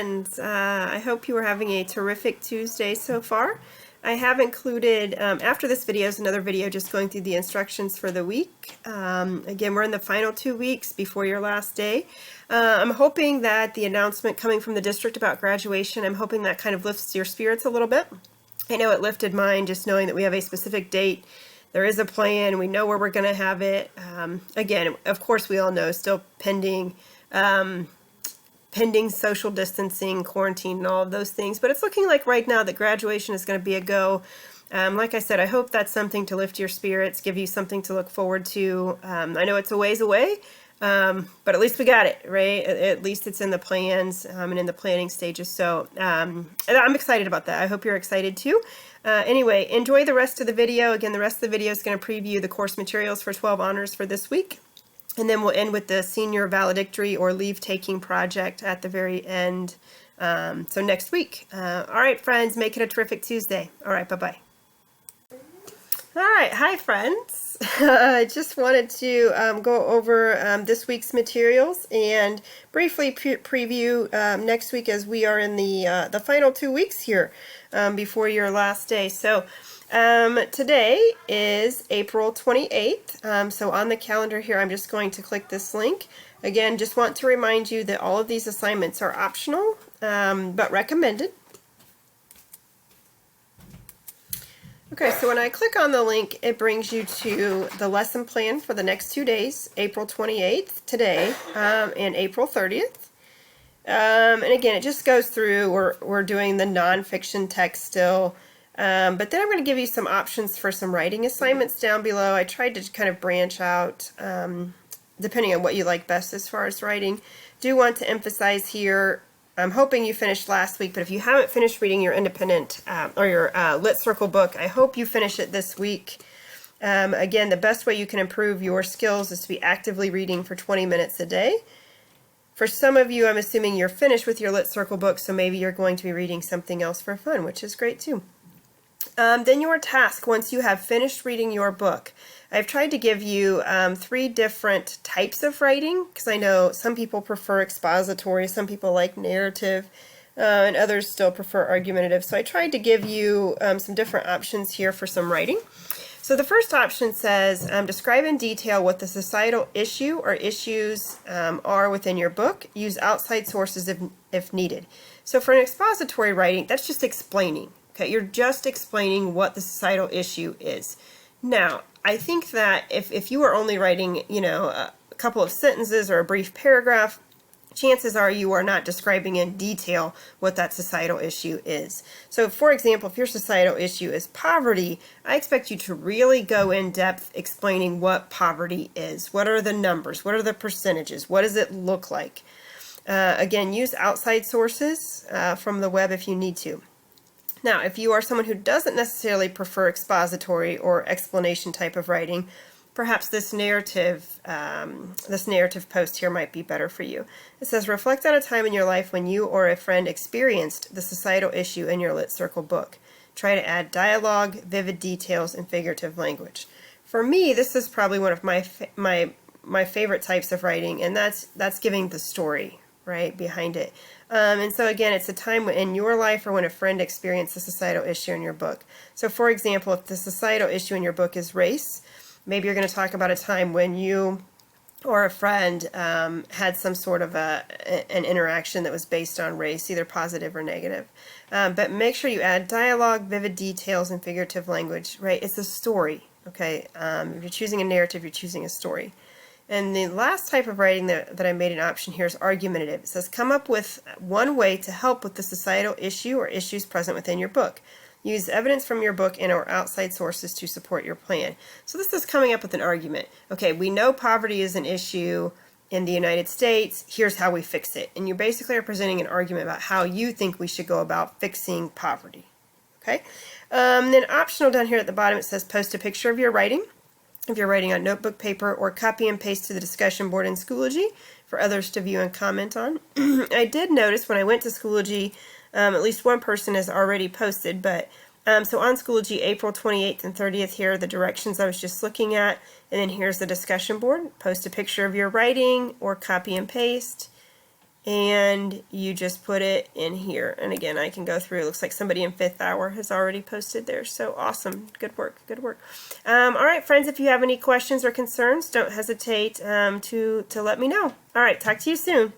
friends. I hope you are having a terrific Tuesday so far. I have included, after this video is another video just going through the instructions for the week. Again, we're in the final 2 weeks before your last day. I'm hoping that the announcement coming from the district about graduation, I'm hoping that kind of lifts your spirits a little bit. I know it lifted mine just knowing that we have a specific date. There is a plan. We know where we're going to have it. Again, of course, we all know still pending social distancing, quarantine, and all of those things. But it's looking like right now that graduation is going to be a go. Like I said, I hope that's something to lift your spirits, give you something to look forward to. I know it's a ways away, but at least we got it, right? At least it's in the plans and in the planning stages. So I'm excited about that. I hope you're excited too. Anyway, enjoy the rest of the video. Again, the rest of the video is going to preview the course materials for 12 honors for this week. And then we'll end with the senior valedictory or leave-taking project at the very end. So next week. All right, friends, make it a terrific Tuesday. All right, bye-bye. All right, hi, friends. I just wanted to go over this week's materials and briefly preview next week as we are in the final 2 weeks here before your last day. So today is April 28th, so on the calendar here I'm just going to click this link. Again, just want to remind you that all of these assignments are optional, but recommended. Okay, so when I click on the link, it brings you to the lesson plan for the next 2 days, April 28th, today, and April 30th. And again, it just goes through, we're doing the nonfiction text still. But then I'm going to give you some options for some writing assignments down below. I tried to kind of branch out depending on what you like best as far as writing. Do want to emphasize here, I'm hoping you finished last week, but if you haven't finished reading your independent or your Lit Circle book, I hope you finish it this week. Again, the best way you can improve your skills is to be actively reading for 20 minutes a day. For some of you, I'm assuming you're finished with your Lit Circle book, so maybe you're going to be reading something else for fun, which is great too. Then your task, once you have finished reading your book, I've tried to give you 3 different types of writing, because I know some people prefer expository, some people like narrative, and others still prefer argumentative. So I tried to give you some different options here for some writing. So the first option says, describe in detail what the societal issue or issues are within your book. Use outside sources if needed. So for an expository writing, that's just explaining. Okay, you're just explaining what the societal issue is. Now, I think that if you are only writing, you know, a couple of sentences or a brief paragraph, chances are you are not describing in detail what that societal issue is. So, for example, if your societal issue is poverty, I expect you to really go in depth explaining what poverty is. What are the numbers? What are the percentages? What does it look like? Again, use outside sources from the web if you need to. Now, if you are someone who doesn't necessarily prefer expository or explanation type of writing, perhaps this narrative post here might be better for you. It says, reflect on a time in your life when you or a friend experienced the societal issue in your Lit Circle book. Try to add dialogue, vivid details, and figurative language. For me, this is probably one of my favorite types of writing, and that's giving the story, right, behind it. And so again, it's a time in your life or when a friend experienced a societal issue in your book. So for example, if the societal issue in your book is race, maybe you're going to talk about a time when you or a friend had some sort of an interaction that was based on race, either positive or negative. But make sure you add dialogue, vivid details, and figurative language, right? It's a story, okay? If you're choosing a narrative, you're choosing a story. And the last type of writing that I made an option here is argumentative. It says, come up with one way to help with the societal issue or issues present within your book. Use evidence from your book and or outside sources to support your plan. So this is coming up with an argument. Okay, we know poverty is an issue in the United States. Here's how we fix it. And you basically are presenting an argument about how you think we should go about fixing poverty. Okay? Then optional down here at the bottom, it says post a picture of your writing. If you're writing on notebook paper, or copy and paste to the discussion board in Schoology for others to view and comment on. I did notice when I went to Schoology, at least one person has already posted, but so on Schoology, April 28th and 30th, here are the directions I was just looking at, and then here's the discussion board. Post a picture of your writing or copy and paste. and you just put it in here. And again, I can go through. It looks like somebody in 5th hour has already posted there. So awesome. Good work. Good work. All right, friends, if you have any questions or concerns, don't hesitate to let me know. All right, talk to you soon.